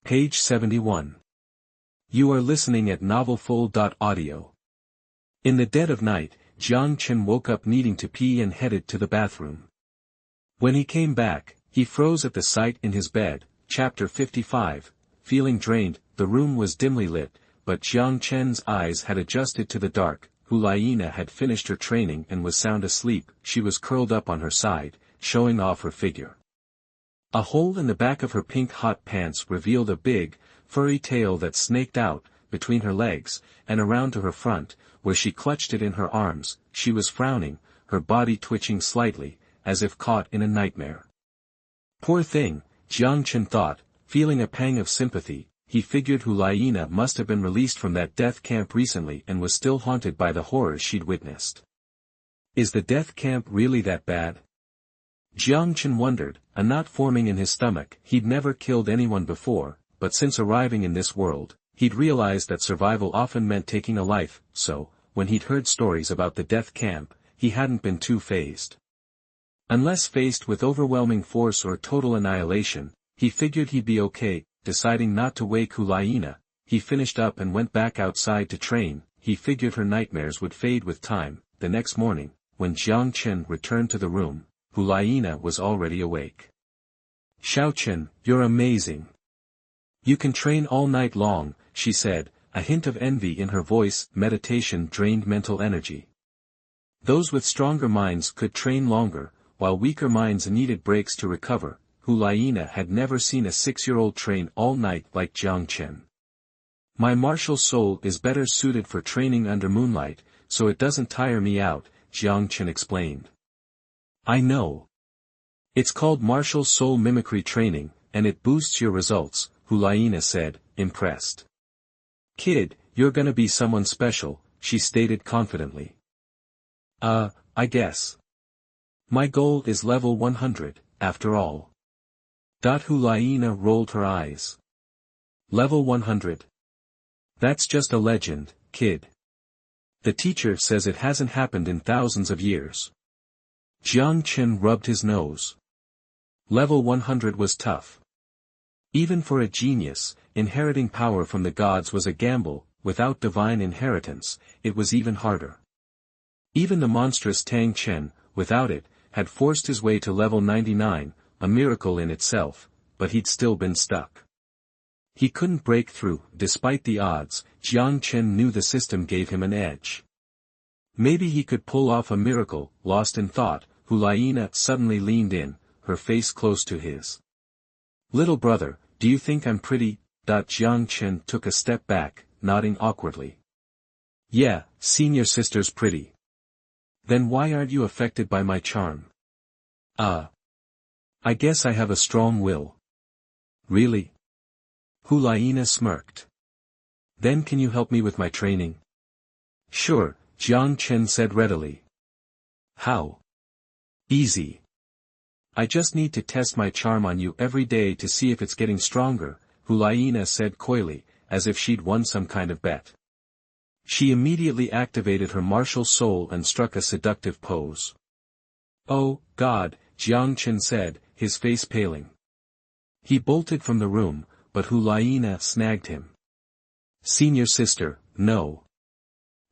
Page 71. You are listening at novelfull.audio. In the dead of night, Jiang Chen woke up needing to pee and headed to the bathroom. When he came back, he froze at the sight in his bed. Chapter 55. Feeling drained, the room was dimly lit, but Jiang Chen's eyes had adjusted to the dark. Hulayina had finished her training and was sound asleep. She was curled up on her side, showing off her figure. A hole in the back of her pink hot pants revealed a big, furry tail that snaked out, between her legs, and around to her front, where she clutched it in her arms. She was frowning, her body twitching slightly, as if caught in a nightmare. Poor thing, Jiang Chen thought, feeling a pang of sympathy. He figured Hulayina must have been released from that death camp recently and was still haunted by the horrors she'd witnessed. Is the death camp really that bad? Jiang Chen wondered, a knot forming in his stomach. He'd never killed anyone before, but since arriving in this world, he'd realized that survival often meant taking a life, so, when he'd heard stories about the death camp, he hadn't been too fazed. Unless faced with overwhelming force or total annihilation, he figured he'd be okay. Deciding not to wake Hulayina, he finished up and went back outside to train. He figured her nightmares would fade with time. The next morning, when Jiang Chen returned to the room, Hulayina was already awake. "Xiao Chen, you're amazing. You can train all night long," she said, a hint of envy in her voice. Meditation drained mental energy. Those with stronger minds could train longer, while weaker minds needed breaks to recover. Hulayina had never seen a 6-year-old train all night like Jiang Chen. "My martial soul is better suited for training under moonlight, so it doesn't tire me out," Jiang Chen explained. "I know. It's called martial soul mimicry training, and it boosts your results," Hulayina said, impressed. "Kid, you're gonna be someone special," she stated confidently. I guess. My goal is level 100, after all." Hulayina rolled her eyes. "Level 100? That's just a legend, kid. The teacher says it hasn't happened in thousands of years." Jiang Chen rubbed his nose. Level 100 was tough. Even for a genius, inheriting power from the gods was a gamble. Without divine inheritance, it was even harder. Even the monstrous Tang Chen, without it, had forced his way to level 99, a miracle in itself, but he'd still been stuck. He couldn't break through. Despite the odds, Jiang Chen knew the system gave him an edge. Maybe he could pull off a miracle. Lost in thought, Hulayina suddenly leaned in, her face close to his. "Little brother, do you think I'm pretty?" Jiang Chen took a step back, nodding awkwardly. "Yeah, senior sister's pretty." "Then why aren't you affected by my charm?" I guess I have a strong will." "Really?" Hulayina smirked. "Then can you help me with my training?" "Sure," Jiang Chen said readily. "How?" "Easy. I just need to test my charm on you every day to see if it's getting stronger," Hulayina said coyly, as if she'd won some kind of bet. She immediately activated her martial soul and struck a seductive pose. "Oh, God," Jiang Chen said, his face paling. He bolted from the room, but Hulayina snagged him. "Senior sister, no."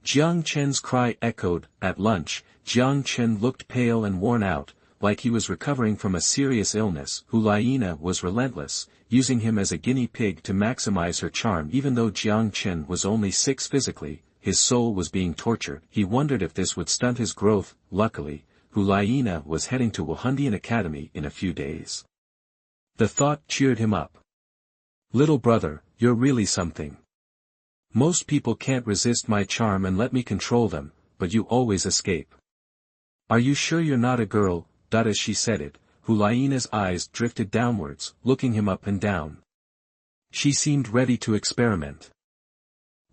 Jiang Chen's cry echoed. At lunch, Jiang Chen looked pale and worn out, like he was recovering from a serious illness. Hulayina was relentless, using him as a guinea pig to maximize her charm. Even though Jiang Chen was only 6 physically, his soul was being tortured. He wondered if this would stunt his growth. Luckily, Hulayina was heading to Wahundian Academy in a few days. The thought cheered him up. "Little brother, you're really something. Most people can't resist my charm and let me control them, but you always escape. Are you sure you're not a girl?" As she said it, Hulayina's eyes drifted downwards, looking him up and down. She seemed ready to experiment.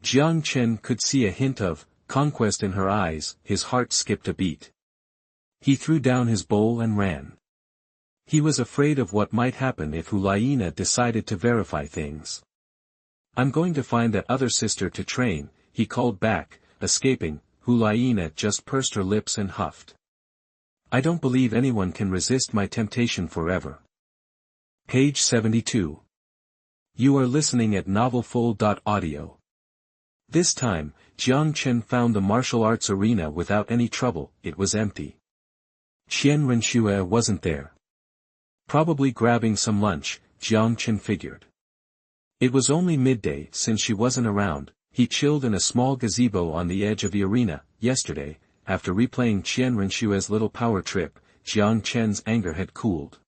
Jiang Chen could see a hint of conquest in her eyes. His heart skipped a beat. He threw down his bowl and ran. He was afraid of what might happen if Hulayina decided to verify things. "I'm going to find that other sister to train," he called back, escaping. Hulayina just pursed her lips and huffed. "I don't believe anyone can resist my temptation forever." Page 72. You are listening at novelfull.audio. This time, Jiang Chen found the martial arts arena without any trouble. It was empty. Qian Renxue wasn't there. Probably grabbing some lunch, Jiang Chen figured. It was only midday. Since she wasn't around, he chilled in a small gazebo on the edge of the arena. Yesterday, after replaying Qian Renxue's little power trip, Jiang Chen's anger had cooled.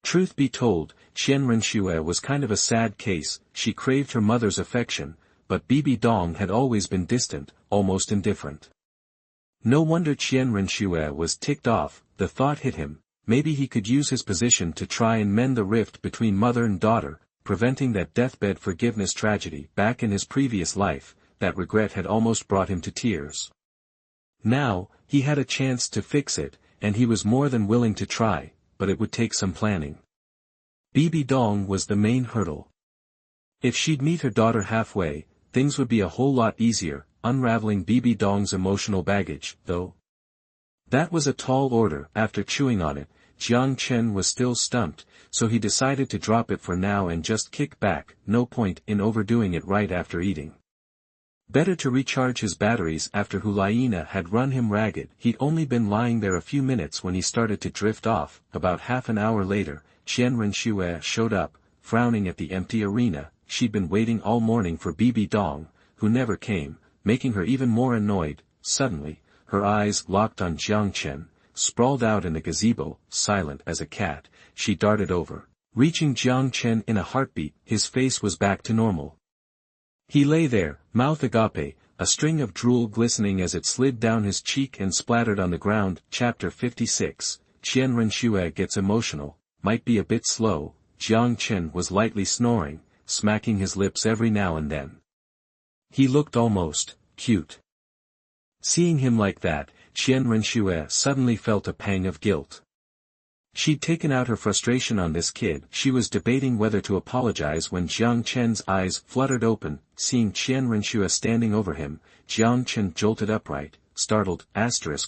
Truth be told, Qian Renxue was kind of a sad case. She craved her mother's affection, but Bibi Dong had always been distant, almost indifferent. No wonder Qian Renxue was ticked off. The thought hit him, maybe he could use his position to try and mend the rift between mother and daughter, preventing that deathbed forgiveness tragedy. Back in his previous life, that regret had almost brought him to tears. Now, he had a chance to fix it, and he was more than willing to try, but it would take some planning. Bibi Dong was the main hurdle. If she'd meet her daughter halfway, things would be a whole lot easier, unraveling Bibi Dong's emotional baggage, though. That was a tall order. After chewing on it, Jiang Chen was still stumped, so he decided to drop it for now and just kick back. No point in overdoing it right after eating. Better to recharge his batteries after Hulayina had run him ragged. He'd only been lying there a few minutes when he started to drift off. About half an hour later, Qian Renxue showed up, frowning at the empty arena. She'd been waiting all morning for Bibi Dong, who never came, making her even more annoyed. Suddenly, her eyes locked on Jiang Chen, sprawled out in the gazebo, silent as a cat. She darted over, reaching Jiang Chen in a heartbeat. His face was back to normal. He lay there, mouth agape, a string of drool glistening as it slid down his cheek and splattered on the ground. Chapter 56, Qian Renxue gets emotional. Might be a bit slow. Jiang Chen was lightly snoring, smacking his lips every now and then. He looked almost cute. Seeing him like that, Qian Renxue suddenly felt a pang of guilt. She'd taken out her frustration on this kid. She was debating whether to apologize when Jiang Chen's eyes fluttered open. Seeing Qian Renxue standing over him, Jiang Chen jolted upright, startled.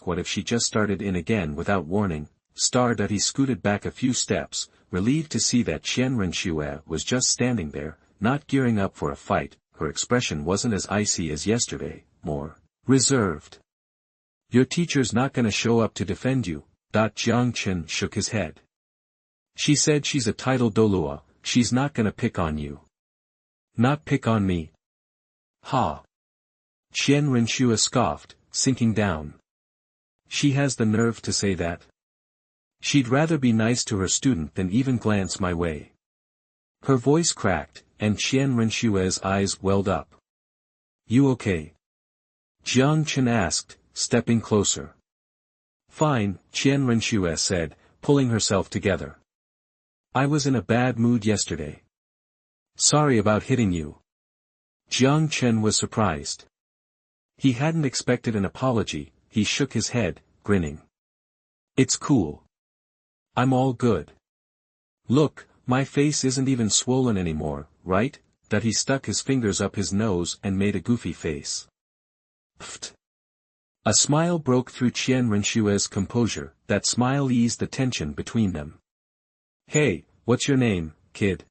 What if she just started in again without warning? He scooted back a few steps, relieved to see that Qian Renxue was just standing there, not gearing up for a fight. Her expression wasn't as icy as yesterday, more reserved. Your teacher's not gonna show up to defend you. Jiang Chen shook his head. She said she's a title Douluo, she's not gonna pick on you. Not pick on me? Ha! Qian Renxue scoffed, sinking down. She has the nerve to say that? She'd rather be nice to her student than even glance my way. Her voice cracked, and Qian Renxue's eyes welled up. You okay? Jiang Chen asked, stepping closer. Fine, Qian Renxue said, pulling herself together. I was in a bad mood yesterday. Sorry about hitting you. Jiang Chen was surprised. He hadn't expected an apology. He shook his head, grinning. It's cool. I'm all good. Look, my face isn't even swollen anymore, right? He stuck his fingers up his nose and made a goofy face. Pfft. A smile broke through Qian Renxue's composure. That smile eased the tension between them. Hey, what's your name, kid?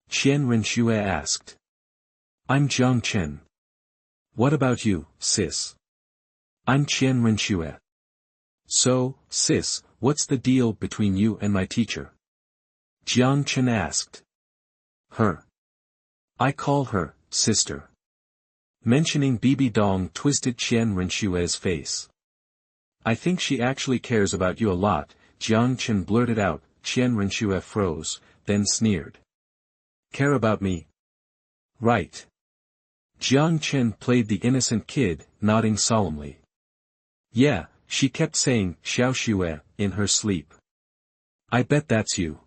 Qian Renxue asked. I'm Jiang Chen. What about you, sis? I'm Qian Renxue. So, sis, what's the deal between you and my teacher? Jiang Chen asked. Her. I call her, sister. Mentioning Bibi Dong twisted Qian Renxue's face. I think she actually cares about you a lot, Jiang Chen blurted out. Qian Renxue froze, then sneered. Care about me? Right. Jiang Chen played the innocent kid, nodding solemnly. Yeah, she kept saying, Xiao Xue, in her sleep. I bet that's you.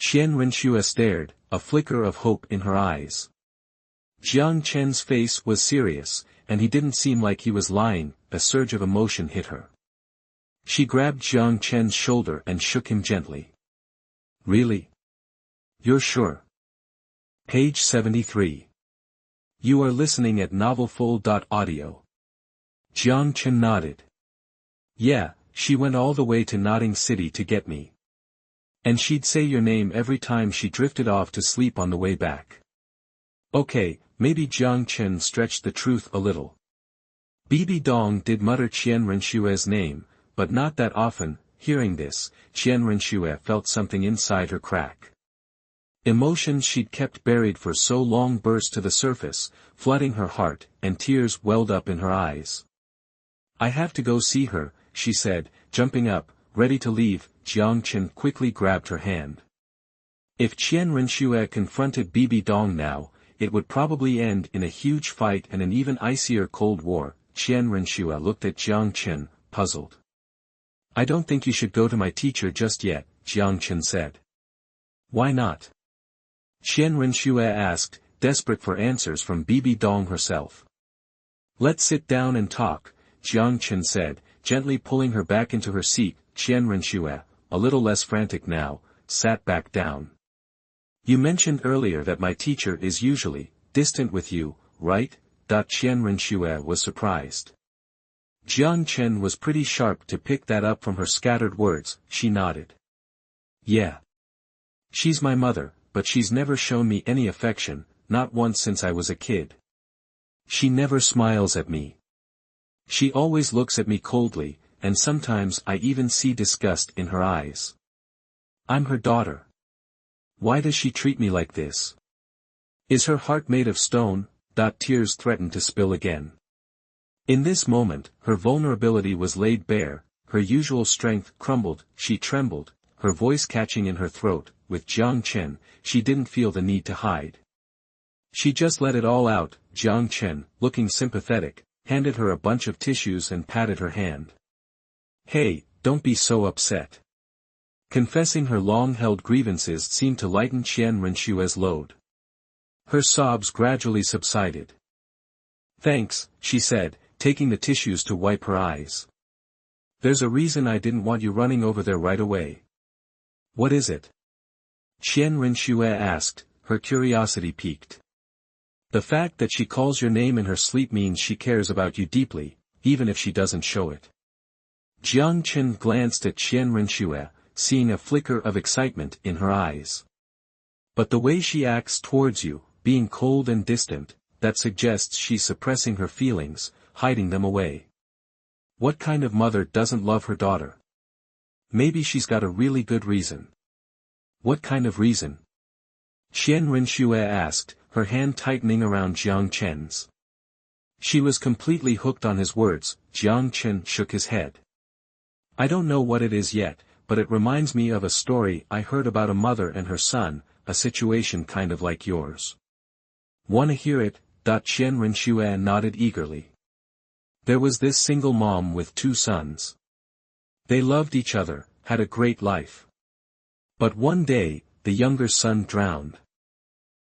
Qian Renxue stared, a flicker of hope in her eyes. Jiang Chen's face was serious, and he didn't seem like he was lying. A surge of emotion hit her. She grabbed Jiang Chen's shoulder and shook him gently. Really? You're sure? Page 73. You are listening at novelfull.audio. Jiang Chen nodded. Yeah, she went all the way to Nodding City to get me. And she'd say your name every time she drifted off to sleep on the way back. Okay, maybe Jiang Chen stretched the truth a little. Bibi Dong did mutter Qian Renshue's name, but not that often. Hearing this, Qian Renshue felt something inside her crack. Emotions she'd kept buried for so long burst to the surface, flooding her heart, and tears welled up in her eyes. I have to go see her, she said, jumping up, ready to leave. Jiang Chen quickly grabbed her hand. If Qian Renshue confronted Bibi Dong now, it would probably end in a huge fight and an even icier Cold War. Qian Renshue looked at Jiang Chen, puzzled. I don't think you should go to my teacher just yet, Jiang Chen said. Why not? Qian Renshue asked, desperate for answers from Bibi Dong herself. Let's sit down and talk, Jiang Chen said, gently pulling her back into her seat. Qian Renshue, a little less frantic now, sat back down. You mentioned earlier that my teacher is usually distant with you, right? Qian Renshue was surprised. Jiang Chen was pretty sharp to pick that up from her scattered words. She nodded. Yeah. She's my mother, but she's never shown me any affection, not once since I was a kid. She never smiles at me. She always looks at me coldly, and sometimes I even see disgust in her eyes. I'm her daughter. Why does she treat me like this? Is her heart made of stone? Tears threatened to spill again. In this moment, her vulnerability was laid bare, her usual strength crumbled, she trembled, her voice catching in her throat. With Jiang Chen, she didn't feel the need to hide. She just let it all out. Jiang Chen, looking sympathetic, handed her a bunch of tissues and patted her hand. Hey, don't be so upset. Confessing her long-held grievances seemed to lighten Qian Renshue's load. Her sobs gradually subsided. Thanks, she said, taking the tissues to wipe her eyes. There's a reason I didn't want you running over there right away. What is it? Qian Renshue asked, her curiosity piqued. The fact that she calls your name in her sleep means she cares about you deeply, even if she doesn't show it. Jiang Chen glanced at Qian Renshue, seeing a flicker of excitement in her eyes. But the way she acts towards you, being cold and distant, that suggests she's suppressing her feelings, hiding them away. What kind of mother doesn't love her daughter? Maybe she's got a really good reason. What kind of reason? Qian Renshue asked, her hand tightening around Jiang Chen's. She was completely hooked on his words. Jiang Chen shook his head. I don't know what it is yet, but it reminds me of a story I heard about a mother and her son, a situation kind of like yours. Wanna hear it? Qian Renshue nodded eagerly. There was this single mom with two sons. They loved each other, had a great life. But one day, the younger son drowned.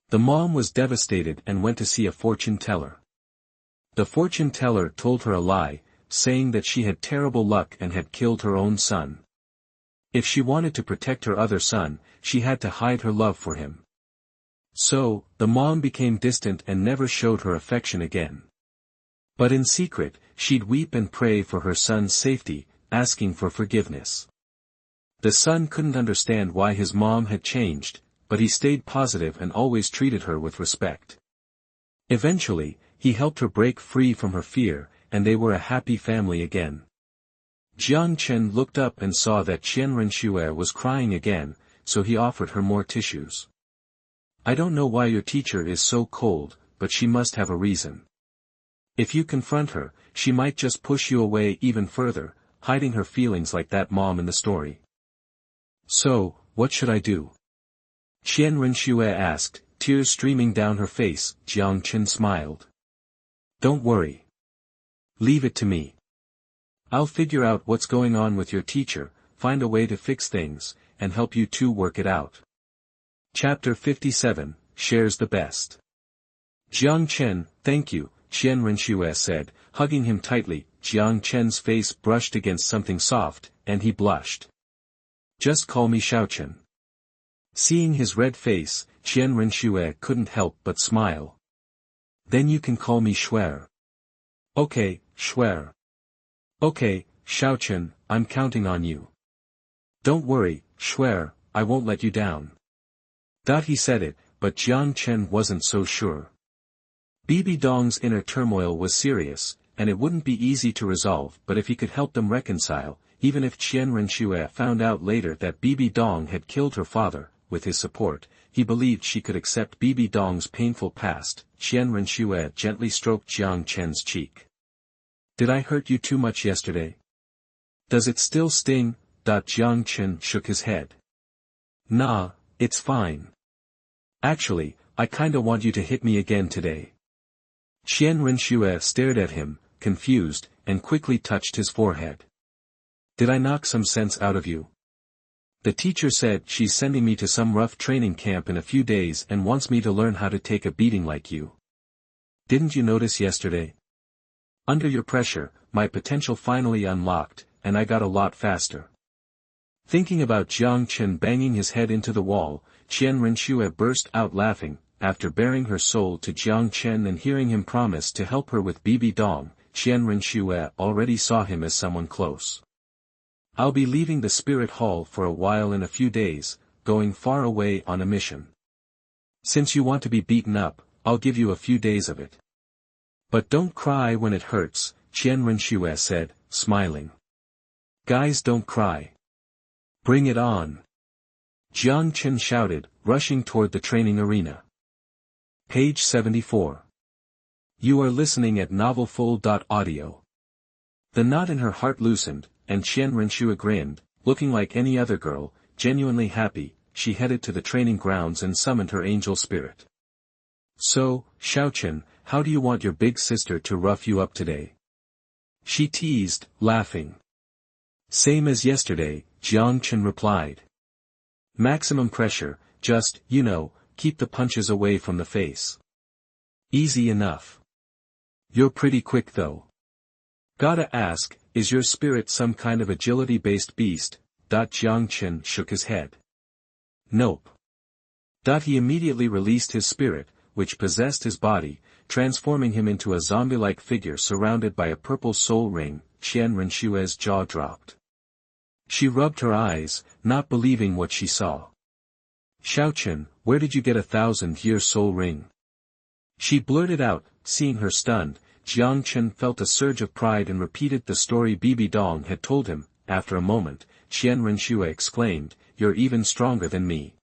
The mom was devastated and went to see a fortune teller. The fortune teller told her a lie, saying that she had terrible luck and had killed her own son. If she wanted to protect her other son, she had to hide her love for him. So, the mom became distant and never showed her affection again. But in secret, she'd weep and pray for her son's safety, asking for forgiveness. The son couldn't understand why his mom had changed, but he stayed positive and always treated her with respect. Eventually, he helped her break free from her fear, and they were a happy family again. Jiang Chen looked up and saw that Qian Renshue was crying again, so he offered her more tissues. I don't know why your teacher is so cold, but she must have a reason. If you confront her, she might just push you away even further, hiding her feelings like that mom in the story. So, what should I do? Qian Renshue asked, tears streaming down her face. Jiang Chen smiled. Don't worry. Leave it to me. I'll figure out what's going on with your teacher, find a way to fix things, and help you two work it out. Chapter 57, Shares the Best. Jiang Chen, thank you, Qian Renshue said, hugging him tightly. Jiang Chen's face brushed against something soft, and he blushed. Just call me Xiaochen. Seeing his red face, Qian Renshue couldn't help but smile. Then you can call me Shuer. Okay, Shuer. Okay, Xiaochen, I'm counting on you. Don't worry, Shuer, I won't let you down. He said it, but Jiang Chen wasn't so sure. Bibi Dong's inner turmoil was serious, and it wouldn't be easy to resolve, but if he could help them reconcile, even if Qian Renxue found out later that Bibi Dong had killed her father, with his support, he believed she could accept Bibi Dong's painful past. Qian Renxue gently stroked Jiang Chen's cheek. Did I hurt you too much yesterday? Does it still sting? Jiang Chen shook his head. Nah, it's fine. Actually, I kinda want you to hit me again today. Qian Renxue stared at him, confused, and quickly touched his forehead. Did I knock some sense out of you? The teacher said she's sending me to some rough training camp in a few days and wants me to learn how to take a beating like you. Didn't you notice yesterday? Under your pressure, my potential finally unlocked, and I got a lot faster. Thinking about Jiang Chen banging his head into the wall, Qian Renxue burst out laughing. After baring her soul to Jiang Chen and hearing him promise to help her with Bibi Dong, Qian Renxue already saw him as someone close. I'll be leaving the spirit hall for a while in a few days, going far away on a mission. Since you want to be beaten up, I'll give you a few days of it. But don't cry when it hurts, Qian Renxue said, smiling. Guys don't cry. Bring it on. Jiang Chen shouted, rushing toward the training arena. Page 74. You are listening at novelfull.audio. The knot in her heart loosened, and Qian Renxue grinned, looking like any other girl, genuinely happy. She headed to the training grounds and summoned her angel spirit. So, Xiaochen, how do you want your big sister to rough you up today? She teased, laughing. Same as yesterday, Jiang Chen replied. Maximum pressure, just, keep the punches away from the face. Easy enough. You're pretty quick though. Gotta ask, is your spirit some kind of agility-based beast? Jiang Chen shook his head. Nope. He immediately released his spirit, which possessed his body, transforming him into a zombie-like figure surrounded by a purple soul ring. Qian Renshue's jaw dropped. She rubbed her eyes, not believing what she saw. Xiaochen, where did you get 1,000-year soul ring? She blurted out, seeing her stunned. Jiang Chen felt a surge of pride and repeated the story Bibi Dong had told him. After a moment, Qian Renxue exclaimed, You're even stronger than me.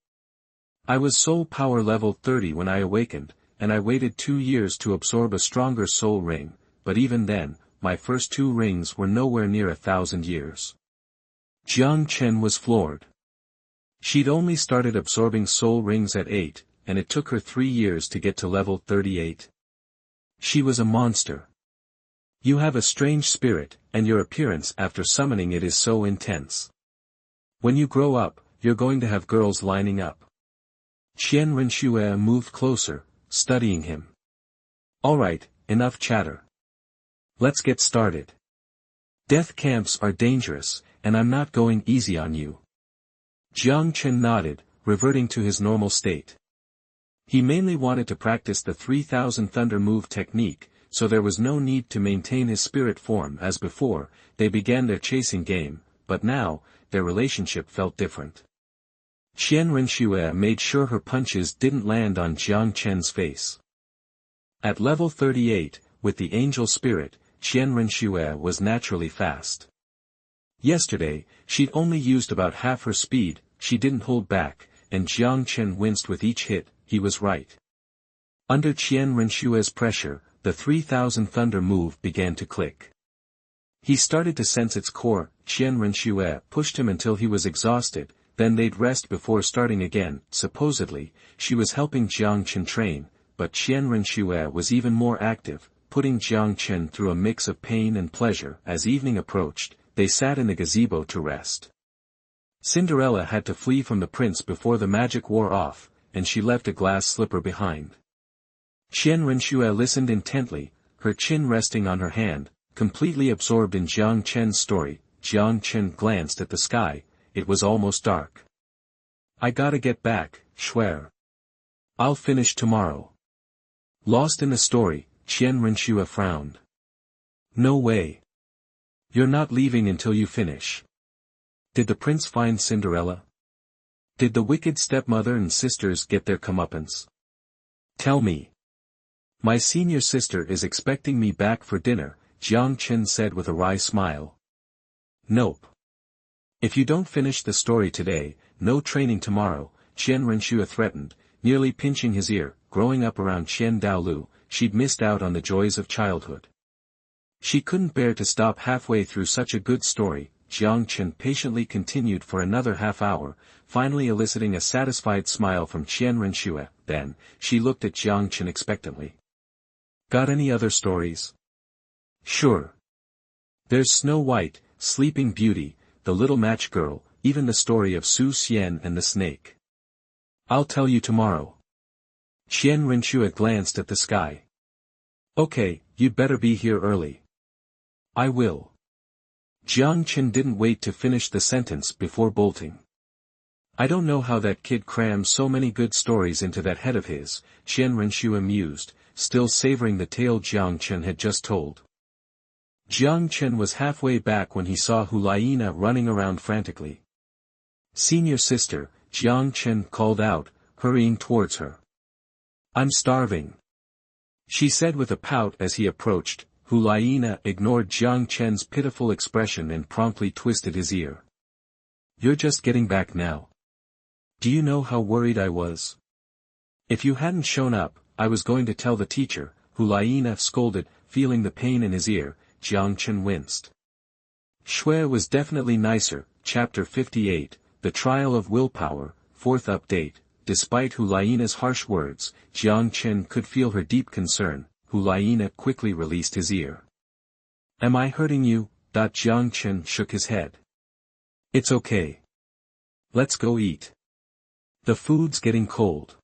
I was soul power level 30 when I awakened, and I waited 2 years to absorb a stronger soul ring, but even then, my first 2 rings were nowhere near 1,000 years. Jiang Chen was floored. She'd only started absorbing soul rings at 8, and it took her 3 years to get to level 38. She was a monster. You have a strange spirit, and your appearance after summoning it is so intense. When you grow up, you're going to have girls lining up. Qian Renxue moved closer, studying him. Alright, enough chatter. Let's get started. Death camps are dangerous, and I'm not going easy on you. Jiang Chen nodded, reverting to his normal state. He mainly wanted to practice the 3000 thunder move technique, so there was no need to maintain his spirit form as before. They began their chasing game, but now, their relationship felt different. Qian Renxue made sure her punches didn't land on Jiang Chen's face. At level 38, with the angel spirit, Qian Renxue was naturally fast. Yesterday, she'd only used about half her speed. She didn't hold back, and Jiang Chen winced with each hit. He was right. Under Qian Renshue's pressure, the 3000 thunder move began to click. He started to sense its core. Qian Renxue pushed him until he was exhausted, then they'd rest before starting again. Supposedly, she was helping Jiang Chen train, but Qian Renxue was even more active, putting Jiang Chen through a mix of pain and pleasure. As evening approached, they sat in the gazebo to rest. Cinderella had to flee from the prince before the magic wore off, and she left a glass slipper behind. Qian Renxue listened intently, her chin resting on her hand, completely absorbed in Jiang Chen's story. Jiang Chen glanced at the sky. It was almost dark. I gotta get back, Schwer. I'll finish tomorrow. Lost in the story, Qian Renxue frowned. No way. You're not leaving until you finish. Did the prince find Cinderella? Did the wicked stepmother and sisters get their comeuppance? Tell me. My senior sister is expecting me back for dinner, Jiang Chen said with a wry smile. Nope. If you don't finish the story today, no training tomorrow, Qian Renshua threatened, nearly pinching his ear. Growing up around Qian Douluo, she'd missed out on the joys of childhood. She couldn't bear to stop halfway through such a good story. Jiang Chen patiently continued for another half hour, finally eliciting a satisfied smile from Qian Renshua. Then, she looked at Jiang Chen expectantly. Got any other stories? Sure. There's Snow White, Sleeping Beauty, The Little Match Girl, even the story of Su Xian and the snake. I'll tell you tomorrow. Qian Renshua glanced at the sky. Okay, you'd better be here early. I will. Jiang Chen didn't wait to finish the sentence before bolting. I don't know how that kid crams so many good stories into that head of his, Qian Renshua mused, still savoring the tale Jiang Chen had just told. Jiang Chen was halfway back when he saw Hulayina running around frantically. Senior sister, Jiang Chen called out, hurrying towards her. I'm starving. She said with a pout as he approached. Hulayina ignored Jiang Chen's pitiful expression and promptly twisted his ear. You're just getting back now. Do you know how worried I was? If you hadn't shown up, I was going to tell the teacher, Hulayina scolded, feeling the pain in his ear. Jiang Chen winced. Shui was definitely nicer. Chapter 58, The Trial of Willpower, 4th update. Despite Hulayina's harsh words, Jiang Chen could feel her deep concern. Hulayina quickly released his ear. Am I hurting you? Jiang Chen shook his head. It's okay. Let's go eat. The food's getting cold.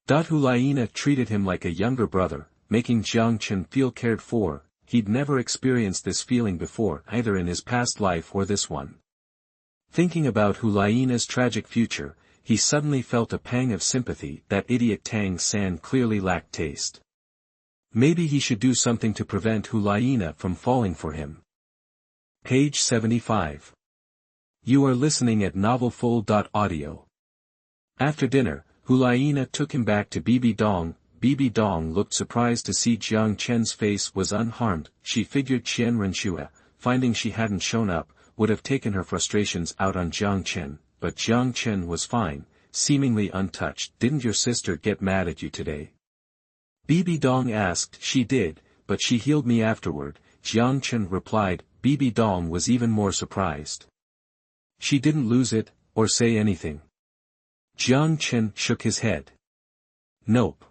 Hulayina treated him like a younger brother, making Jiang Chen feel cared for. He'd never experienced this feeling before, either in his past life or this one. Thinking about Hulayina's tragic future, he suddenly felt a pang of sympathy. That idiot Tang San clearly lacked taste. Maybe he should do something to prevent Hulayina from falling for him. Page 75. You are listening at novelfull.audio. After dinner, Hulayina took him back to Bibi Dong. Bibi Dong looked surprised to see Jiang Chen's face was unharmed. She figured Qian Renshua, finding she hadn't shown up, would have taken her frustrations out on Jiang Chen, but Jiang Chen was fine, seemingly untouched. Didn't your sister get mad at you today? Bibi Dong asked. She did, but she healed me afterward, Jiang Chen replied. Bibi Dong was even more surprised. She didn't lose it, or say anything. Jiang Chen shook his head. Nope.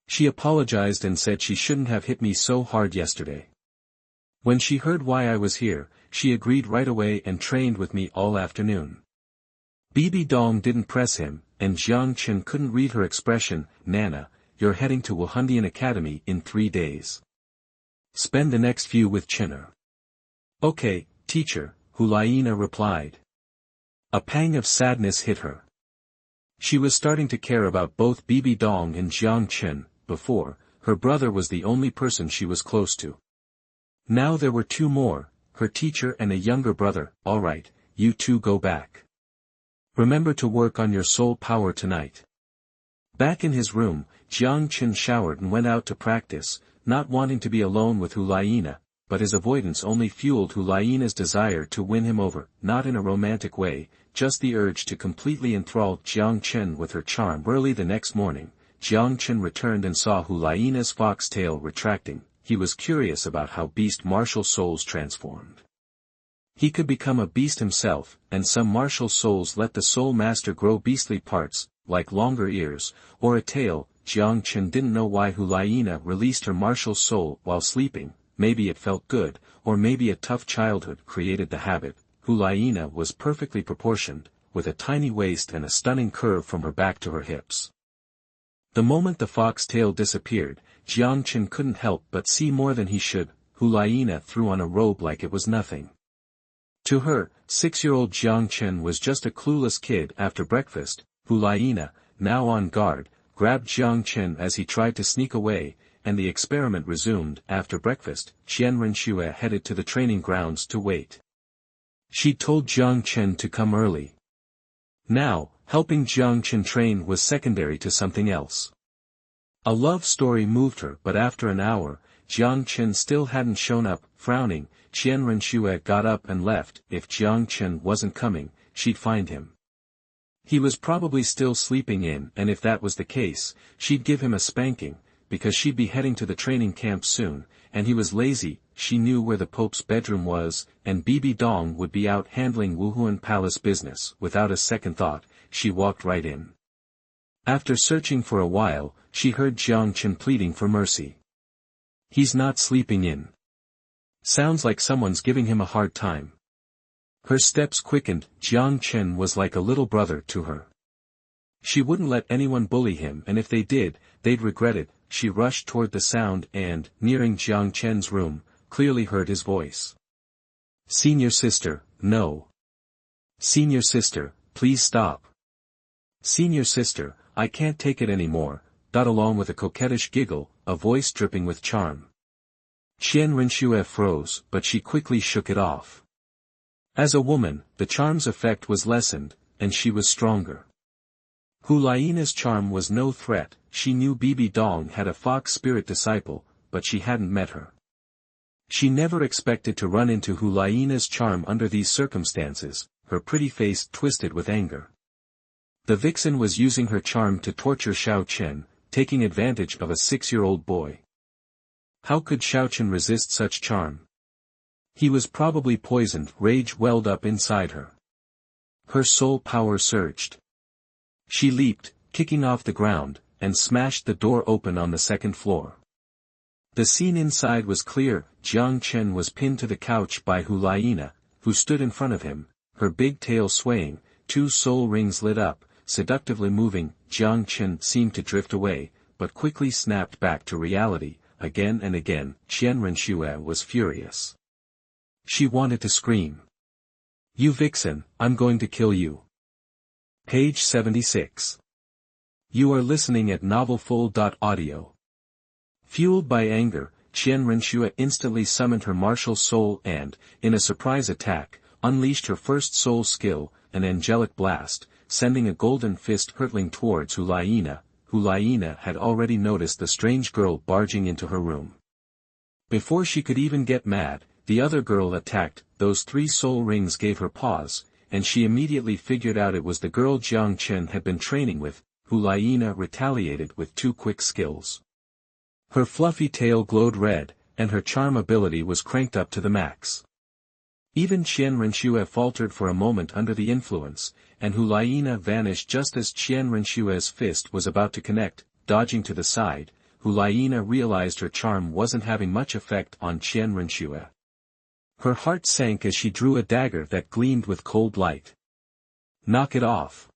She apologized and said she shouldn't have hit me so hard yesterday. When she heard why I was here, she agreed right away and trained with me all afternoon. Bibi Dong didn't press him, and Jiang Chen couldn't read her expression. Nana, you're heading to Wuhandian Academy in 3 days. Spend the next few with Chinner. Okay, teacher, Hulayina replied. A pang of sadness hit her. She was starting to care about both Bibi Dong and Jiang Chen. Before, her brother was the only person she was close to. Now there were 2 more, her teacher and a younger brother. All right, you 2 go back. Remember to work on your soul power tonight. Back in his room, Jiang Chen showered and went out to practice, not wanting to be alone with Hulayina, but his avoidance only fueled Hulayina's desire to win him over, not in a romantic way, just the urge to completely enthrall Jiang Chen with her charm. Early the next morning, Jiang Chen returned and saw Hulayina's foxtail retracting. He was curious about how beast martial souls transformed. He could become a beast himself, and some martial souls let the soul master grow beastly parts, like longer ears, or a tail. Jiang Chen didn't know why Hulayina released her martial soul while sleeping. Maybe it felt good, or maybe a tough childhood created the habit. Hulayina was perfectly proportioned, with a tiny waist and a stunning curve from her back to her hips. The moment the foxtail disappeared, Jiang Chen couldn't help but see more than he should. Hulayina threw on a robe like it was nothing. To her, 6-year-old Jiang Chen was just a clueless kid. After breakfast, Hulayina, now on guard, grabbed Jiang Chen as he tried to sneak away, and the experiment resumed. After breakfast, Qian Renshua headed to the training grounds to wait. She told Jiang Chen to come early. Now, helping Jiang Chen train was secondary to something else. A love story moved her, but after an hour, Jiang Chen still hadn't shown up. Frowning, Qian Renxue got up and left. If Jiang Chen wasn't coming, she'd find him. He was probably still sleeping in, and if that was the case, she'd give him a spanking, because she'd be heading to the training camp soon, and he was lazy. She knew where the Pope's bedroom was, and Bibi Dong would be out handling Wuhuan Palace business. Without a second thought, she walked right in. After searching for a while, she heard Jiang Chen pleading for mercy. He's not sleeping in. Sounds like someone's giving him a hard time. Her steps quickened. Jiang Chen was like a little brother to her. She wouldn't let anyone bully him, and if they did, they'd regret it. She rushed toward the sound and, nearing Jiang Chen's room, clearly heard his voice. Senior sister, no. Senior sister, please stop. Senior sister, I can't take it anymore, along with a coquettish giggle, a voice dripping with charm. Qian Renxue froze, but she quickly shook it off. As a woman, the charm's effect was lessened, and she was stronger. Hulaina's charm was no threat. She knew Bibi Dong had a fox spirit disciple, but she hadn't met her. She never expected to run into Hulaina's charm under these circumstances. Her pretty face twisted with anger. The vixen was using her charm to torture Xiao Chen, taking advantage of a 6-year-old boy. How could Xiao Chen resist such charm? He was probably poisoned. Rage welled up inside her. Her soul power surged. She leaped, kicking off the ground, and smashed the door open on the second floor. The scene inside was clear. Jiang Chen was pinned to the couch by Hulaina, who stood in front of him, her big tail swaying. 2 soul rings lit up, seductively moving. Jiang Chen seemed to drift away, but quickly snapped back to reality. Again and again, Qian Renxue was furious. She wanted to scream. You vixen, I'm going to kill you. Page 76. You are listening at novelfull.audio. Fueled by anger, Qian Renxue instantly summoned her martial soul and, in a surprise attack, unleashed her first soul skill, an angelic blast, sending a golden fist hurtling towards Hulaina. Hulaina had already noticed the strange girl barging into her room. Before she could even get mad, the other girl attacked. Those 3 soul rings gave her pause, and she immediately figured out it was the girl Jiang Chen had been training with. Hulaina retaliated with 2 quick skills. Her fluffy tail glowed red, and her charm ability was cranked up to the max. Even Qian Renxue faltered for a moment under the influence, and Hulaina vanished just as Qian Renxue's fist was about to connect. Dodging to the side, Hulaina realized her charm wasn't having much effect on Qian Renxue. Her heart sank as she drew a dagger that gleamed with cold light. Knock it off!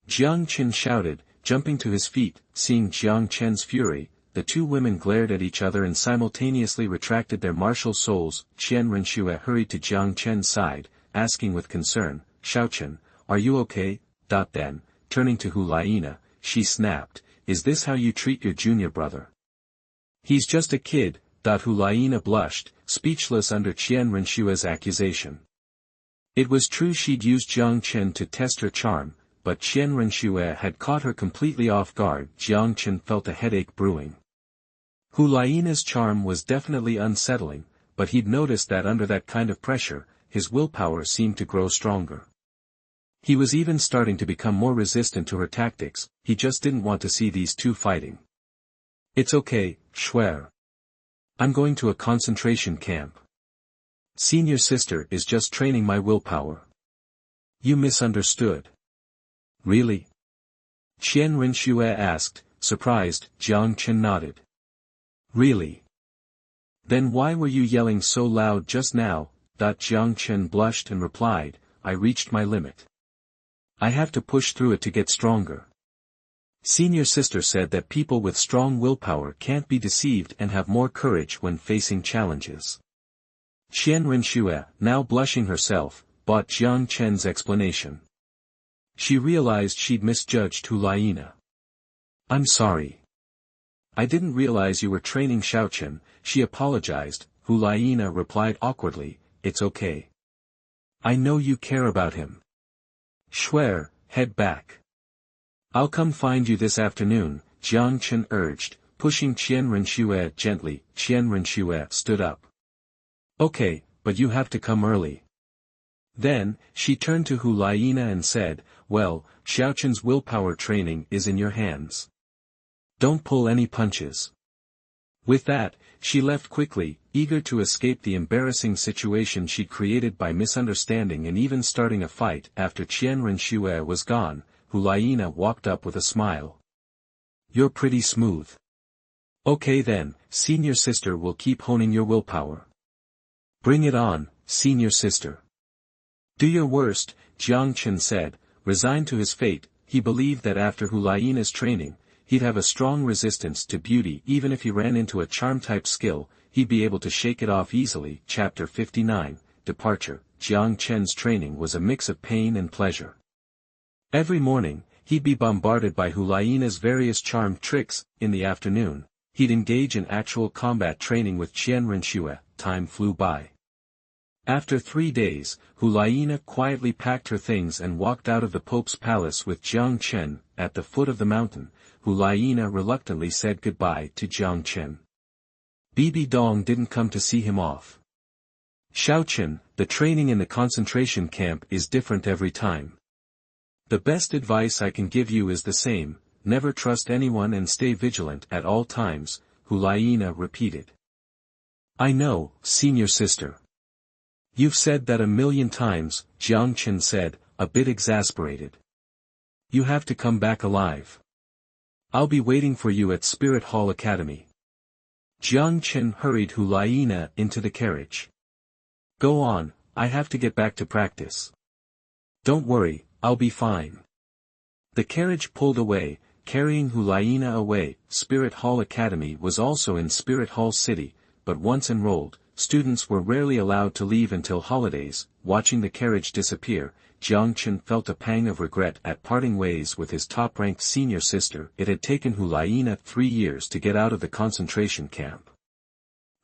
Jiang Chen shouted, jumping to his feet. Seeing Jiang Chen's fury, the 2 women glared at each other and simultaneously retracted their martial souls. Qian Renxue hurried to Jiang Chen's side, asking with concern, Xiao Chen, are you okay? Then, turning to Hulaina, she snapped, is this how you treat your junior brother? He's just a kid. Hulaina blushed, speechless under Qian Renxue's accusation. It was true she'd used Jiang Chen to test her charm, but Qian Renxue had caught her completely off guard. Jiang Chen felt a headache brewing. Hulaina's charm was definitely unsettling, but he'd noticed that under that kind of pressure, his willpower seemed to grow stronger. He was even starting to become more resistant to her tactics. He just didn't want to see these 2 fighting. It's okay, Schwer. I'm going to a concentration camp. Senior sister is just training my willpower. You misunderstood. Really? Qian Renxue asked, surprised. Jiang Chen nodded. Really? Then why were you yelling so loud just now? Jiang Chen blushed and replied, I reached my limit. I have to push through it to get stronger. Senior sister said that people with strong willpower can't be deceived and have more courage when facing challenges. Qian Renxue, now blushing herself, bought Jiang Chen's explanation. She realized she'd misjudged Hulaina. I'm sorry. I didn't realize you were training Xiao Chen. She apologized. Hulaina replied awkwardly, it's okay. I know you care about him. Schwer, head back. I'll come find you this afternoon, Jiang Chen urged, pushing Qian Renxue gently. Qian Renxue stood up. Okay, but you have to come early. Then, she turned to Hu Laiina and said, well, Xiaochen's willpower training is in your hands. Don't pull any punches. With that, she left quickly, eager to escape the embarrassing situation she'd created by misunderstanding and even starting a fight. After Qian Renxue was gone, Hu Laiina walked up with a smile. You're pretty smooth. Okay then, senior sister will keep honing your willpower. Bring it on, senior sister. Do your worst, Jiang Chen said, resigned to his fate. He believed that after Hu Laiina's training, he'd have a strong resistance to beauty. Even if he ran into a charm-type skill, he'd be able to shake it off easily. Chapter 59, Departure. Jiang Chen's training was a mix of pain and pleasure. Every morning, he'd be bombarded by Hu Laiina's various charm tricks. In the afternoon, he'd engage in actual combat training with Qian Renxue. Time flew by. After 3 days, Hu Laiina quietly packed her things and walked out of the Pope's palace with Jiang Chen. At the foot of the mountain, Hu Laiina reluctantly said goodbye to Jiang Chen. Bibi Dong didn't come to see him off. Xiaochen, the training in the concentration camp is different every time. The best advice I can give you is the same, never trust anyone and stay vigilant at all times, Hu Laiina repeated. I know, senior sister. You've said that 1,000,000 times, Jiang Chen said, a bit exasperated. You have to come back alive. I'll be waiting for you at Spirit Hall Academy. Jiang Chen hurried Hu Laiina into the carriage. Go on, I have to get back to practice. Don't worry, I'll be fine. The carriage pulled away, carrying Hu Laiina away. Spirit Hall Academy was also in Spirit Hall City, but once enrolled, students were rarely allowed to leave until holidays. Watching the carriage disappear, Jiang Chen felt a pang of regret at parting ways with his top-ranked senior sister. It had taken Hu Laiina 3 years to get out of the concentration camp.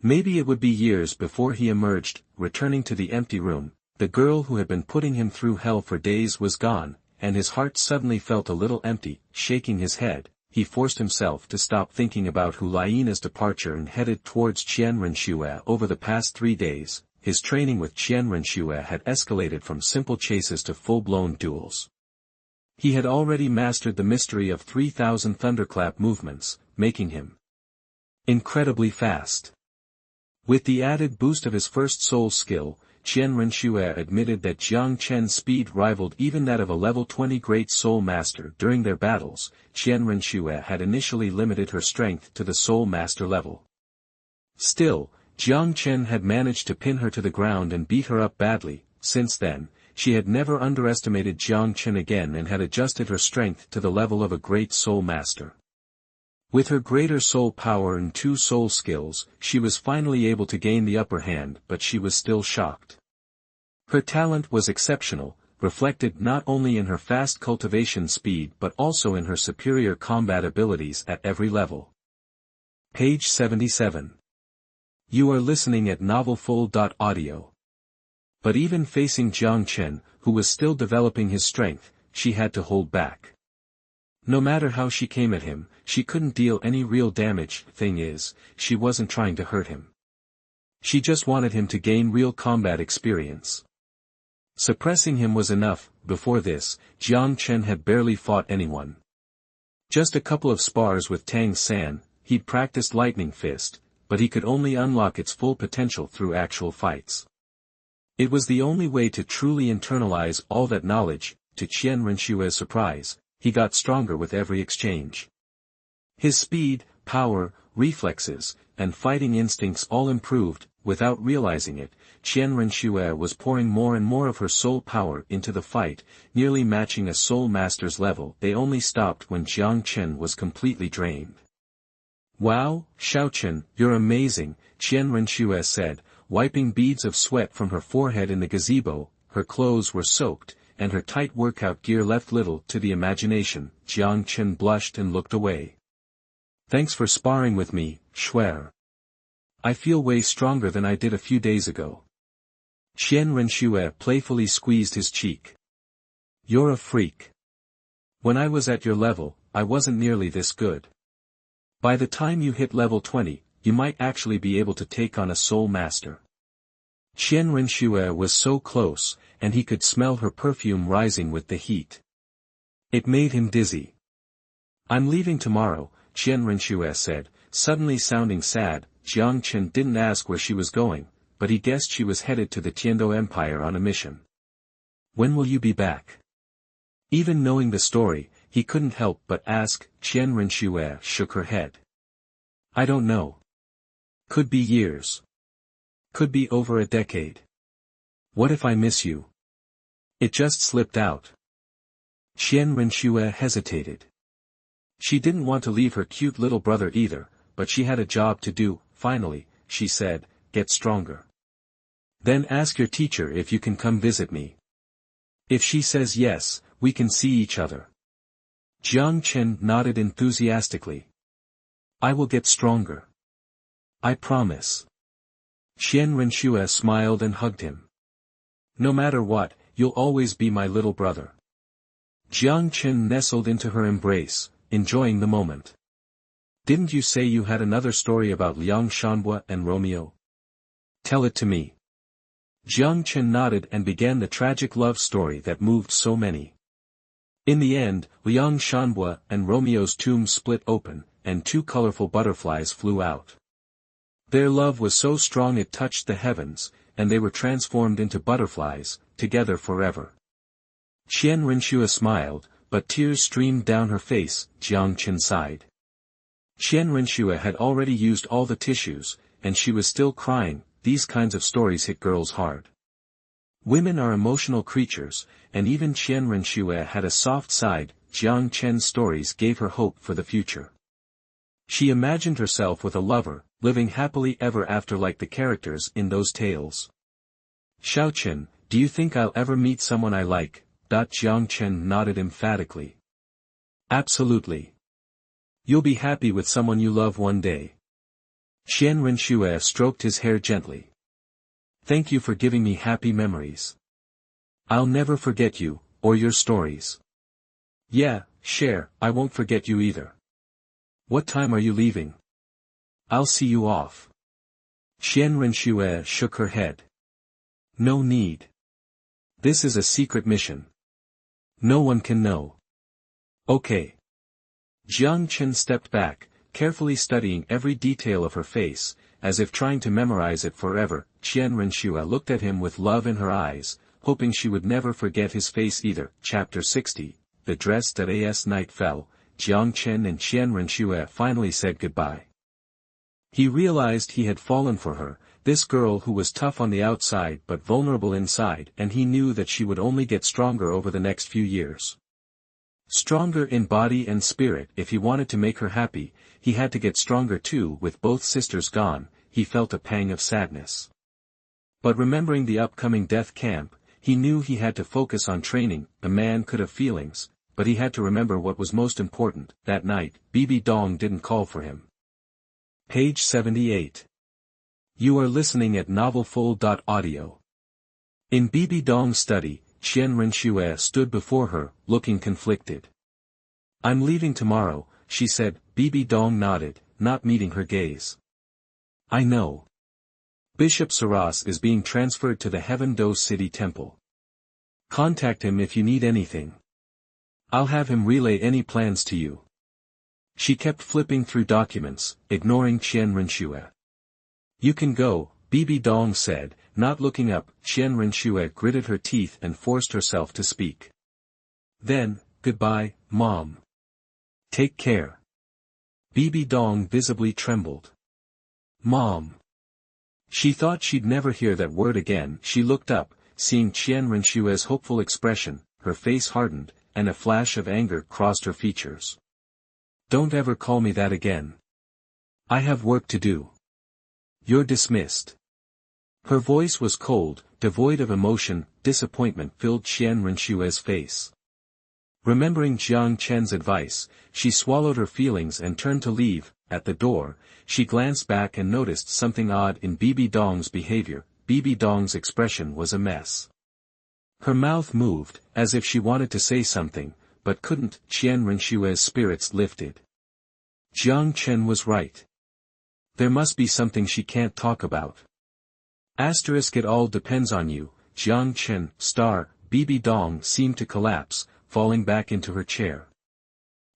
Maybe it would be years before he emerged. Returning to the empty room, the girl who had been putting him through hell for days was gone, and his heart suddenly felt a little empty. Shaking his head, he forced himself to stop thinking about Hu Laiina's departure and headed towards Qian Renxue. Over the past 3 days, his training with Qian Renxue had escalated from simple chases to full-blown duels. He had already mastered the mystery of 3,000 thunderclap movements, making him incredibly fast. With the added boost of his first soul skill, Qian Renxue admitted that Jiang Chen's speed rivaled even that of a level 20 Great Soul Master. During their battles, Qian Renxue had initially limited her strength to the Soul Master level. Still, Jiang Chen had managed to pin her to the ground and beat her up badly. Since then, she had never underestimated Jiang Chen again and had adjusted her strength to the level of a Great Soul Master. With her greater soul power and 2 soul skills, she was finally able to gain the upper hand, but she was still shocked. Her talent was exceptional, reflected not only in her fast cultivation speed but also in her superior combat abilities at every level. Page 77. You are listening at novelfull.audio. But even facing Jiang Chen, who was still developing his strength, she had to hold back. No matter how she came at him, she couldn't deal any real damage. Thing is, she wasn't trying to hurt him. She just wanted him to gain real combat experience. Suppressing him was enough. Before this, Jiang Chen had barely fought anyone. Just a couple of spars with Tang San. He'd practiced Lightning Fist, but he could only unlock its full potential through actual fights. It was the only way to truly internalize all that knowledge. To Qian Renshue's surprise, he got stronger with every exchange. His speed, power, reflexes, and fighting instincts all improved. Without realizing it, Qian Renxue was pouring more and more of her soul power into the fight, nearly matching a soul master's level. They only stopped when Jiang Chen was completely drained. Wow, Xiaochen, you're amazing, Qian Renxue said, wiping beads of sweat from her forehead in the gazebo. Her clothes were soaked, and her tight workout gear left little to the imagination. Jiang Chen blushed and looked away. Thanks for sparring with me, Shuer. I feel way stronger than I did a few days ago. Qian Renxue playfully squeezed his cheek. You're a freak. When I was at your level, I wasn't nearly this good. By the time you hit level 20, you might actually be able to take on a soul master. Qian Renxue was so close, and he could smell her perfume rising with the heat. It made him dizzy. I'm leaving tomorrow, Qian Renxue said, suddenly sounding sad. Jiang Chen didn't ask where she was going, but he guessed she was headed to the Tiando Empire on a mission. When will you be back? Even knowing the story, he couldn't help but ask. Qian Renxue shook her head. I don't know. Could be years. Could be over a decade. What if I miss you? It just slipped out. Qian Renxue hesitated. She didn't want to leave her cute little brother either, but she had a job to do. Finally, she said, get stronger. Then ask your teacher if you can come visit me. If she says yes, we can see each other. Jiang Chen nodded enthusiastically. I will get stronger. I promise. Qian Renxue smiled and hugged him. No matter what, you'll always be my little brother. Jiang Chen nestled into her embrace, enjoying the moment. Didn't you say you had another story about Liang Shanhua and Romeo? Tell it to me. Jiang Chen nodded and began the tragic love story that moved so many. In the end, Liang Shanhua and Romeo's tomb split open, and two colorful butterflies flew out. Their love was so strong it touched the heavens, and they were transformed into butterflies, together forever. Qian Renxue smiled, but tears streamed down her face. Jiang Chen sighed. Qian Renxue had already used all the tissues, and she was still crying. These kinds of stories hit girls hard. Women are emotional creatures, and even Qian Renxue had a soft side. Jiang Chen's stories gave her hope for the future. She imagined herself with a lover, living happily ever after like the characters in those tales. Xiaochen, do you think I'll ever meet someone I like? Jiang Chen nodded emphatically. Absolutely. You'll be happy with someone you love one day. Qian Renxue stroked his hair gently. Thank you for giving me happy memories. I'll never forget you, or your stories. Yeah, Cher, I won't forget you either. What time are you leaving? I'll see you off. Qian Renxue shook her head. No need. This is a secret mission. No one can know. Okay. Jiang Chen stepped back, carefully studying every detail of her face, as if trying to memorize it forever. Qian Renxue looked at him with love in her eyes, hoping she would never forget his face either. Chapter 60, The Dress That As Night Fell, Jiang Chen and Qian Renxue finally said goodbye. He realized he had fallen for her, this girl who was tough on the outside but vulnerable inside, and he knew that she would only get stronger over the next few years. Stronger in body and spirit. If he wanted to make her happy, he had to get stronger too. With both sisters gone, he felt a pang of sadness. But remembering the upcoming death camp, he knew he had to focus on training. A man could have feelings, but he had to remember what was most important. That night, Bibi Dong didn't call for him. Page 78. You are listening at novelfull.audio. In Bibi Dong's study, Qian Renxue stood before her, looking conflicted. I'm leaving tomorrow, she said. Bibi Dong nodded, not meeting her gaze. I know. Bishop Saras is being transferred to the Heaven Do City Temple. Contact him if you need anything. I'll have him relay any plans to you. She kept flipping through documents, ignoring Qian Renxue. You can go, Bibi Dong said, not looking up. Qian Renxue gritted her teeth and forced herself to speak. Then, goodbye, Mom. Take care. Bibi Dong visibly trembled. Mom. She thought she'd never hear that word again. She looked up, seeing Qian Renxue's hopeful expression, her face hardened, and a flash of anger crossed her features. Don't ever call me that again. I have work to do. You're dismissed. Her voice was cold, devoid of emotion. Disappointment filled Qian Renxue's face. Remembering Jiang Chen's advice, she swallowed her feelings and turned to leave. At the door, she glanced back and noticed something odd in Bibi Dong's behavior. Bibi Dong's expression was a mess. Her mouth moved, as if she wanted to say something, but couldn't. Qian Renshue's spirits lifted. Jiang Chen was right. There must be something she can't talk about. It all depends on you, Jiang Chen. Bibi Dong seemed to collapse, falling back into her chair.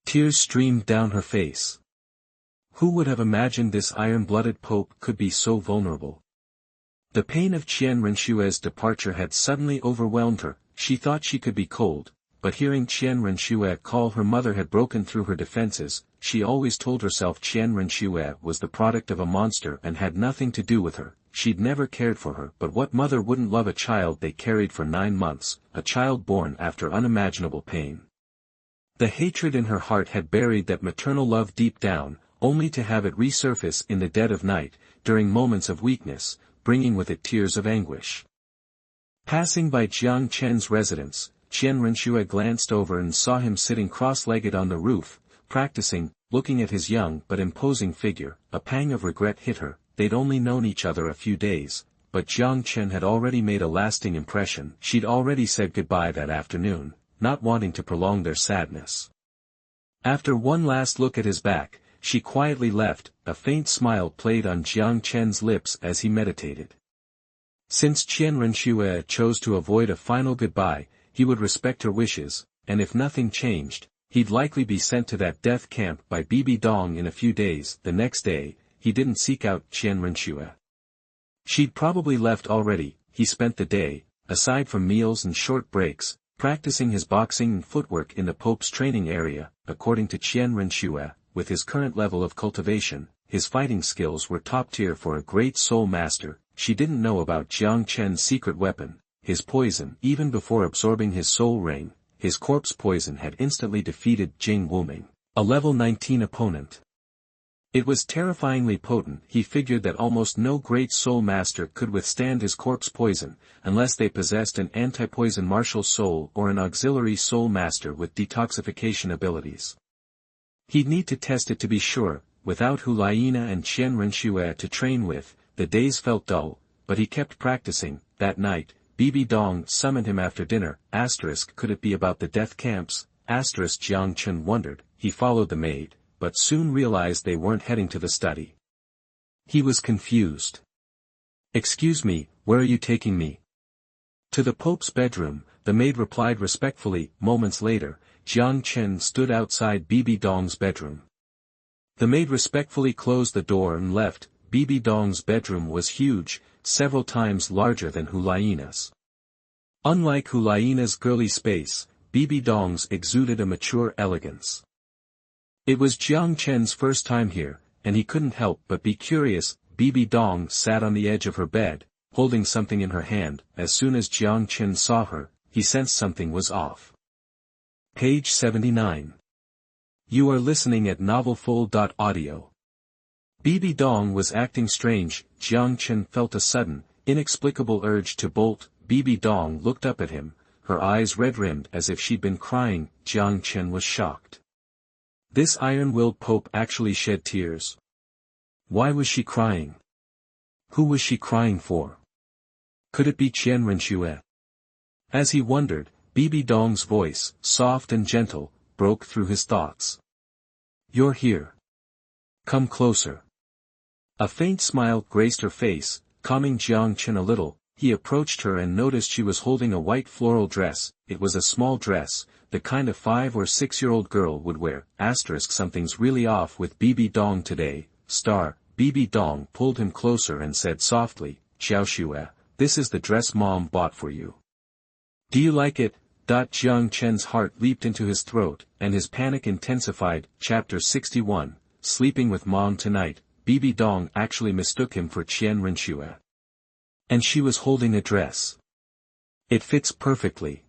Tears streamed down her face. Who would have imagined this iron-blooded pope could be so vulnerable? The pain of Qian Renshue's departure had suddenly overwhelmed her. She thought she could be cold, but hearing Qian Renshue call her mother had broken through her defenses. She always told herself Qian Renshue was the product of a monster and had nothing to do with her. She'd never cared for her, but what mother wouldn't love a child they carried for 9 months, a child born after unimaginable pain? The hatred in her heart had buried that maternal love deep down, only to have it resurface in the dead of night, during moments of weakness, bringing with it tears of anguish. Passing by Jiang Chen's residence, Qian Renshue glanced over and saw him sitting cross-legged on the roof, practicing, looking at his young but imposing figure. A pang of regret hit her. They'd only known each other a few days, but Jiang Chen had already made a lasting impression. She'd already said goodbye that afternoon, not wanting to prolong their sadness. After one last look at his back, she quietly left. A faint smile played on Jiang Chen's lips as he meditated. Since Qian Renshue chose to avoid a final goodbye, he would respect her wishes, and if nothing changed, he'd likely be sent to that death camp by Bibi Dong in a few days. The next day, he didn't seek out Qian Renshue. She'd probably left already. He spent the day, aside from meals and short breaks, practicing his boxing and footwork in the Pope's training area. According to Qian Renshue, with his current level of cultivation, his fighting skills were top tier for a great soul master. She didn't know about Jiang Chen's secret weapon, his poison. Even before absorbing his soul ring, his corpse poison had instantly defeated Jing Wuming, a level 19 opponent. It was terrifyingly potent. He figured that almost no great soul master could withstand his corpse poison, unless they possessed an anti-poison martial soul or an auxiliary soul master with detoxification abilities. He'd need to test it to be sure. Without Hulaina and Qian Renshue to train with, the days felt dull, but he kept practicing. That night, Bibi Dong summoned him after dinner. Could it be about the death camps? Jiang Chen wondered. He followed the maid, but soon realized they weren't heading to the study. He was confused. Excuse me, where are you taking me? To the Pope's bedroom, the maid replied respectfully. Moments later, Jiang Chen stood outside Bibi Dong's bedroom. The maid respectfully closed the door and left. Bibi Dong's bedroom was huge, several times larger than Hulaina's. Unlike Hulaina's girly space, Bibi Dong's exuded a mature elegance. It was Jiang Chen's first time here, and he couldn't help but be curious. Bibi Dong sat on the edge of her bed, holding something in her hand. As soon as Jiang Chen saw her, he sensed something was off. Page 79. You are listening at novelfull.audio. Bibi Dong was acting strange. Jiang Chen felt a sudden, inexplicable urge to bolt. Bibi Dong looked up at him, her eyes red-rimmed as if she'd been crying. Jiang Chen was shocked. This iron-willed pope actually shed tears. Why was she crying? Who was she crying for? Could it be Qian Renshue? As he wondered, Bibi Dong's voice, soft and gentle, broke through his thoughts. You're here. Come closer. A faint smile graced her face, calming Jiang Chen a little. He approached her and noticed she was holding a white floral dress. It was a small dress, the kind a 5 or 6-year-old girl would wear. Something's really off with Bibi Dong today. Bibi Dong pulled him closer and said softly, Xiaoxue, this is the dress Mom bought for you. Do you like it? Jiang Chen's heart leaped into his throat, and his panic intensified. Chapter 61, Sleeping with Mom tonight. Bibi Dong actually mistook him for Qian Renshue. And she was holding a dress. It fits perfectly.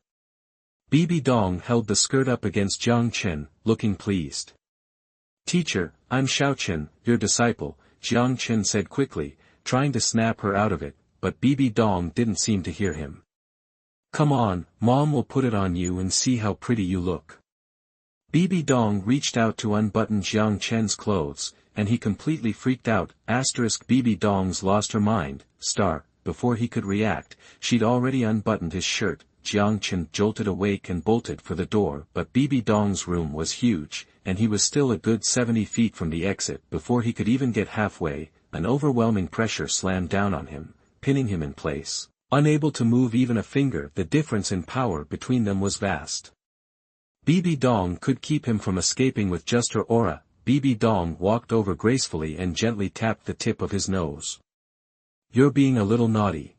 Bibi Dong held the skirt up against Jiang Chen, looking pleased. Teacher, I'm Xiaochen, your disciple, Jiang Chen said quickly, trying to snap her out of it, but Bibi Dong didn't seem to hear him. Come on, Mom will put it on you and see how pretty you look. Bibi Dong reached out to unbutton Jiang Chen's clothes, and he completely freaked out. Bibi Dong's lost her mind. Before he could react, she'd already unbuttoned his shirt. Jiang Chen jolted awake and bolted for the door, but Bibi Dong's room was huge, and he was still a good 70 feet from the exit before he could even get halfway. An overwhelming pressure slammed down on him, pinning him in place. Unable to move even a finger, the difference in power between them was vast. Bibi Dong could keep him from escaping with just her aura. Bibi Dong walked over gracefully and gently tapped the tip of his nose. "You're being a little naughty."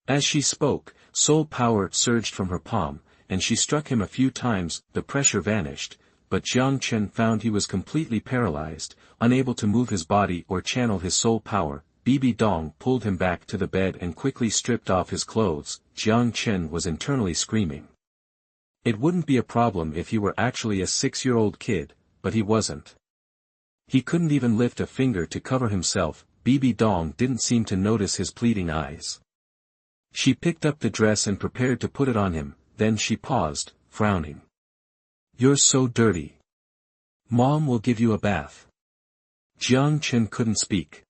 As she spoke, soul power surged from her palm, and she struck him a few times. The pressure vanished, but Jiang Chen found he was completely paralyzed, unable to move his body or channel his soul power. Bibi Dong pulled him back to the bed and quickly stripped off his clothes. Jiang Chen was internally screaming. It wouldn't be a problem if he were actually a 6-year-old kid, but he wasn't. He couldn't even lift a finger to cover himself. Bibi Dong didn't seem to notice his pleading eyes. She picked up the dress and prepared to put it on him, then she paused, frowning. "You're so dirty. Mom will give you a bath." Jiang Chen couldn't speak.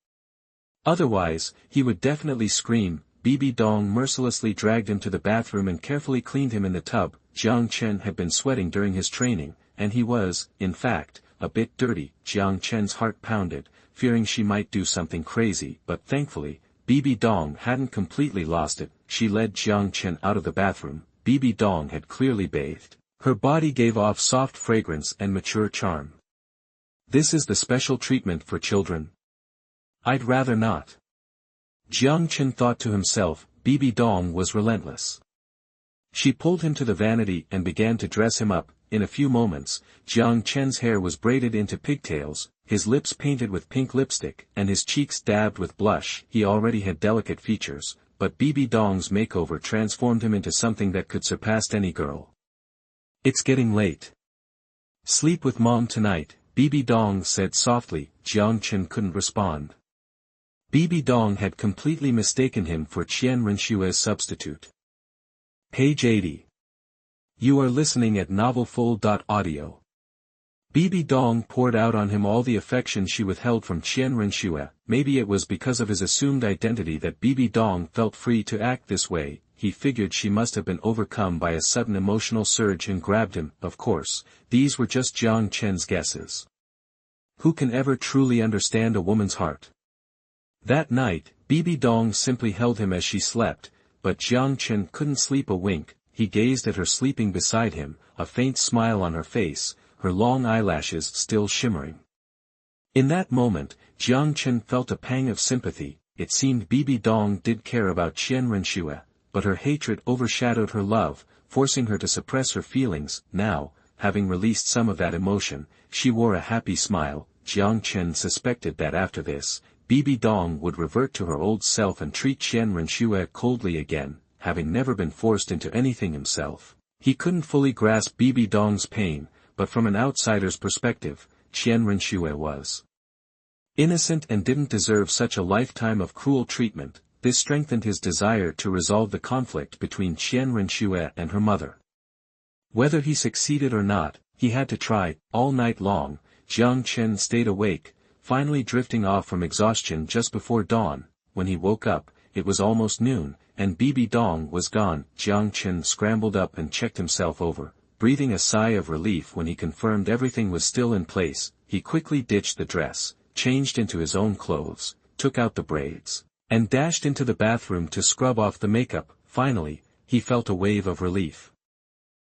Otherwise, he would definitely scream. Bibi Dong mercilessly dragged him to the bathroom and carefully cleaned him in the tub. Jiang Chen had been sweating during his training, and he was, in fact, a bit dirty. Jiang Chen's heart pounded, fearing she might do something crazy, but thankfully, Bibi Dong hadn't completely lost it. She led Jiang Chen out of the bathroom. Bibi Dong had clearly bathed. Her body gave off soft fragrance and mature charm. "This is the special treatment for children. I'd rather not." Jiang Chen thought to himself. Bibi Dong was relentless. She pulled him to the vanity and began to dress him up. In a few moments, Jiang Chen's hair was braided into pigtails, his lips painted with pink lipstick, and his cheeks dabbed with blush. He already had delicate features, but Bibi Dong's makeover transformed him into something that could surpass any girl. "It's getting late. Sleep with Mom tonight," Bibi Dong said softly. Jiang Chen couldn't respond. Bibi Dong had completely mistaken him for Qian Renshue's substitute. Page 80. You are listening at novelfull.audio. Bibi Dong poured out on him all the affection she withheld from Qian Renshue. Maybe it was because of his assumed identity that Bibi Dong felt free to act this way. He figured she must have been overcome by a sudden emotional surge and grabbed him. Of course, these were just Jiang Chen's guesses. Who can ever truly understand a woman's heart? That night, Bibi Dong simply held him as she slept, but Jiang Chen couldn't sleep a wink. He gazed at her sleeping beside him, a faint smile on her face, her long eyelashes still shimmering. In that moment, Jiang Chen felt a pang of sympathy. It seemed Bibi Dong did care about Qian Renshue, but her hatred overshadowed her love, forcing her to suppress her feelings. Now, having released some of that emotion, she wore a happy smile. Jiang Chen suspected that after this, Bibi Dong would revert to her old self and treat Qian Renshue coldly again, having never been forced into anything himself. He couldn't fully grasp Bibi Dong's pain, but from an outsider's perspective, Qian Renshue was innocent and didn't deserve such a lifetime of cruel treatment. This strengthened his desire to resolve the conflict between Qian Renshue and her mother. Whether he succeeded or not, he had to try. All night long, Jiang Chen stayed awake, finally drifting off from exhaustion just before dawn. When he woke up, it was almost noon, and Bibi Dong was gone. Jiang Chen scrambled up and checked himself over, breathing a sigh of relief when he confirmed everything was still in place. He quickly ditched the dress, changed into his own clothes, took out the braids, and dashed into the bathroom to scrub off the makeup. Finally, he felt a wave of relief.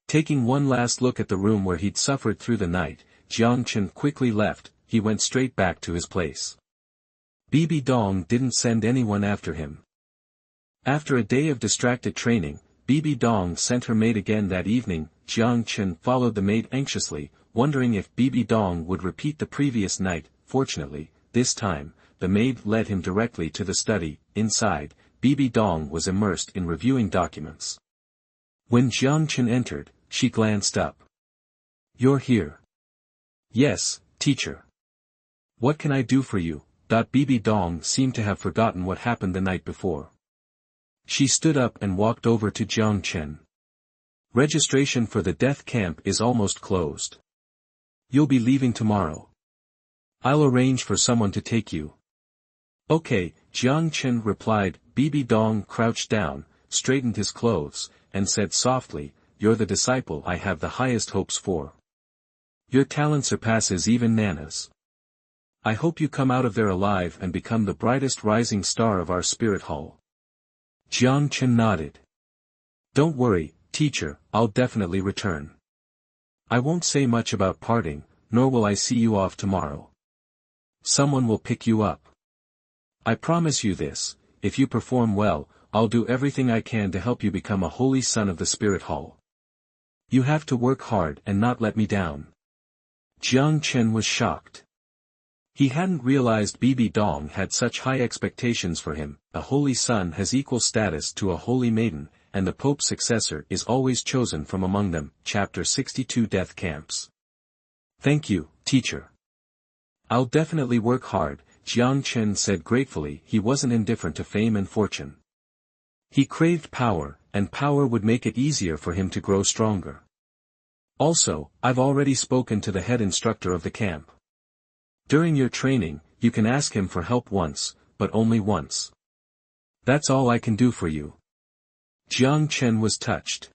Taking one last look at the room where he'd suffered through the night, Jiang Chen quickly left. He went straight back to his place. Bibi Dong didn't send anyone after him. After a day of distracted training, Bibi Dong sent her maid again that evening. Jiang Chen followed the maid anxiously, wondering if Bibi Dong would repeat the previous night. Fortunately, this time, the maid led him directly to the study. Inside, Bibi Dong was immersed in reviewing documents. When Jiang Chen entered, she glanced up. "You're here." "Yes, teacher. What can I do for you?" Bibi Dong seemed to have forgotten what happened the night before. She stood up and walked over to Jiang Chen. "Registration for the death camp is almost closed. You'll be leaving tomorrow. I'll arrange for someone to take you." "Okay," Jiang Chen replied. Bibi Dong crouched down, straightened his clothes, and said softly, "You're the disciple I have the highest hopes for. Your talent surpasses even Nana's. I hope you come out of there alive and become the brightest rising star of our spirit hall." Jiang Chen nodded. "Don't worry, teacher, I'll definitely return. I won't say much about parting, nor will I see you off tomorrow. Someone will pick you up. I promise you this, if you perform well, I'll do everything I can to help you become a holy son of the spirit hall. You have to work hard and not let me down." Jiang Chen was shocked. He hadn't realized Bibi Dong had such high expectations for him. A holy son has equal status to a holy maiden, and the Pope's successor is always chosen from among them. Chapter 62 Death Camps. "Thank you, teacher. I'll definitely work hard," Jiang Chen said gratefully. He wasn't indifferent to fame and fortune. He craved power, and power would make it easier for him to grow stronger. "Also, I've already spoken to the head instructor of the camp. During your training, you can ask him for help once, but only once. That's all I can do for you." Jiang Chen was touched.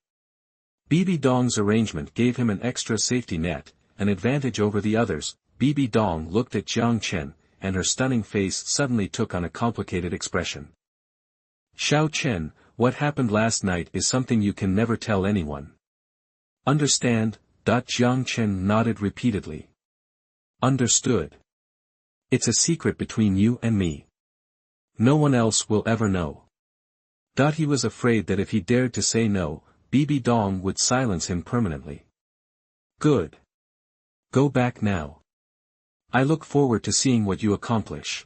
Bibi Dong's arrangement gave him an extra safety net, an advantage over the others. Bibi Dong looked at Jiang Chen, and her stunning face suddenly took on a complicated expression. "Xiao Chen, what happened last night is something you can never tell anyone. Understand?" Jiang Chen nodded repeatedly. "Understood. It's a secret between you and me. No one else will ever know." He was afraid that if he dared to say no, Bibi Dong would silence him permanently. "Good. Go back now. I look forward to seeing what you accomplish."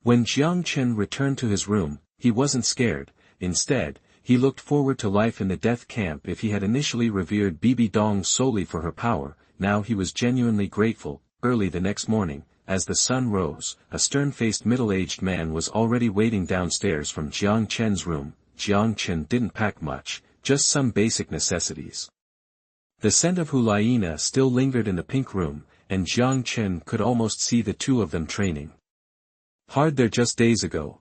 When Jiang Chen returned to his room, he wasn't scared. Instead, he looked forward to life in the death camp. If he had initially revered Bibi Dong solely for her power, now he was genuinely grateful. Early the next morning, as the sun rose, a stern-faced middle-aged man was already waiting downstairs from Jiang Chen's room. Jiang Chen didn't pack much, just some basic necessities. The scent of Hulaina still lingered in the pink room, and Jiang Chen could almost see the two of them training. Hard there just days ago,